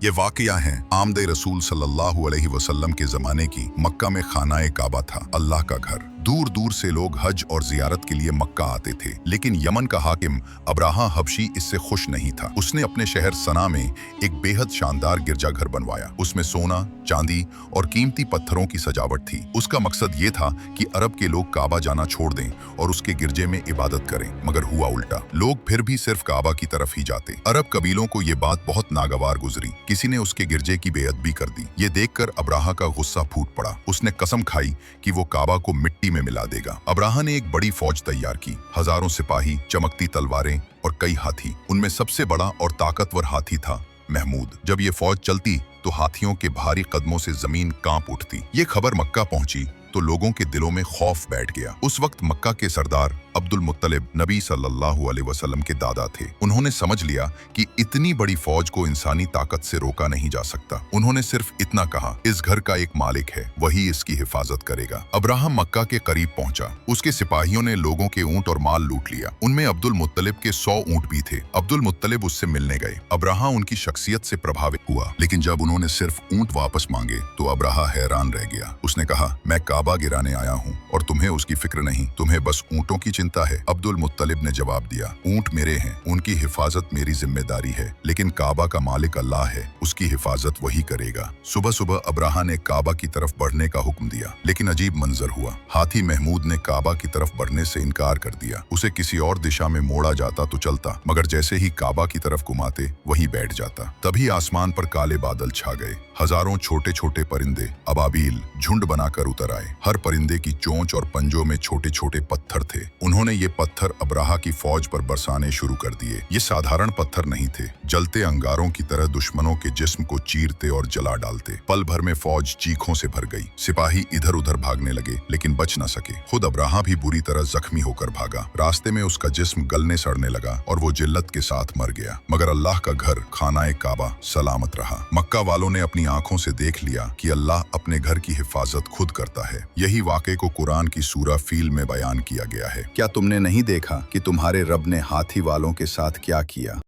ये वाकया है आमद रसूल सल्लल्लाहु अलैहि वसल्लम के ज़माने की। मक्का में खाना काबा था, अल्लाह का घर। दूर दूर से लोग हज और जियारत के लिए मक्का आते थे, लेकिन यमन का हाकिम अब्राहा हबशी इससे खुश नहीं था। उसने अपने शहर सना में एक बेहद शानदार गिरजाघर बनवाया। उसमें सोना, चांदी और कीमती पत्थरों की सजावट थी। उसका मकसद ये था कि अरब के लोग काबा जाना छोड़ दें और उसके गिरजे में इबादत करें, मगर हुआ उल्टा। लोग फिर भी सिर्फ काबा की तरफ ही जाते। अरब कबीलों को ये बात बहुत नागवार गुजरी। किसी ने उसके गिरजे की बेअदबी कर दी। ये देखकर अब्राहा का गुस्सा फूट पड़ा। उसने कसम खाई कि वो काबा को मिट्टी में मिला देगा। अब्राहा ने एक बड़ी फौज तैयार की, हजारों सिपाही, चमकती तलवारें और कई हाथी। उनमें सबसे बड़ा और ताकतवर हाथी था महमूद। जब ये फौज चलती तो हाथियों के भारी कदमों से जमीन कांप उठती। ये खबर मक्का पहुंची तो लोगों के दिलों में खौफ बैठ गया। उस वक्त मक्का के सरदार अब्दुल मुत्तलिब नबी सल्लल्लाहु अलैहि वसल्लम के दादा थे। उन्होंने समझ लिया कि इतनी बड़ी फौज को इंसानी ताकत से रोका नहीं जा सकता। उन्होंने सिर्फ इतना कहा, इस घर का एक मालिक है, वही इसकी हिफाजत करेगा। अब्राहम मक्का के करीब पहुंचा। उसके सिपाहियों ने लोगों के ऊंट और माल लूट लिया। उनमें अब्दुल मुत्तलिब के 100 ऊंट भी थे। अब्दुल मुत्तलिब उससे मिलने गए। अब्राहा उनकी शख्सियत से प्रभावित हुआ, लेकिन जब उन्होंने सिर्फ ऊंट वापस मांगे तो अब्राहा हैरान रह गया। उसने कहा, मैं काबा गिराने आया हूँ और तुम्हें उसकी फिक्र नहीं, तुम्हें बस ऊंटों की चिंता है। अब्दुल मुत्तलिब ने जवाब दिया, ऊंट मेरे हैं, उनकी हिफाजत मेरी जिम्मेदारी है, लेकिन काबा का मालिक अल्लाह है, उसकी हिफाजत वही करेगा। सुबह सुबह अब्राहा ने काबा की तरफ बढ़ने का हुक्म दिया, लेकिन अजीब मंजर हुआ। हाथी महमूद ने काबा की तरफ बढ़ने से इनकार कर दिया। उसे किसी और दिशा में मोड़ा जाता तो चलता, मगर जैसे ही काबा की तरफ घुमाते वहीं बैठ जाता। तभी आसमान पर काले बादल छा गए। हजारों छोटे छोटे परिंदे अबाबील झुंड बनाकर उतर आए। हर परिंदे की चोंच और पंजों में छोटे छोटे पत्थर थे। उन्होंने ये पत्थर अब्राहा की फौज पर बरसाने शुरू कर दिए। ये साधारण पत्थर नहीं थे, जलते अंगारों की तरह दुश्मनों के जिस्म को चीरते और जला डालते। पल भर में फौज चीखों से भर गई। सिपाही इधर उधर भागने लगे, लेकिन बच न सके। खुद अब्राहा भी बुरी तरह जख्मी होकर भागा। रास्ते में उसका जिस्म गलने सड़ने लगा और वो जिल्लत के साथ मर गया। मगर अल्लाह का घर खाना काबा सलामत रहा। मक्का वालों ने अपनी आंखों से देख लिया कि अल्लाह अपने घर की हिफाजत खुद करता है। यही वाक़े को कुरान की सूरा फील में बयान किया गया है। क्या तुमने नहीं देखा कि तुम्हारे रब ने हाथी वालों के साथ क्या किया?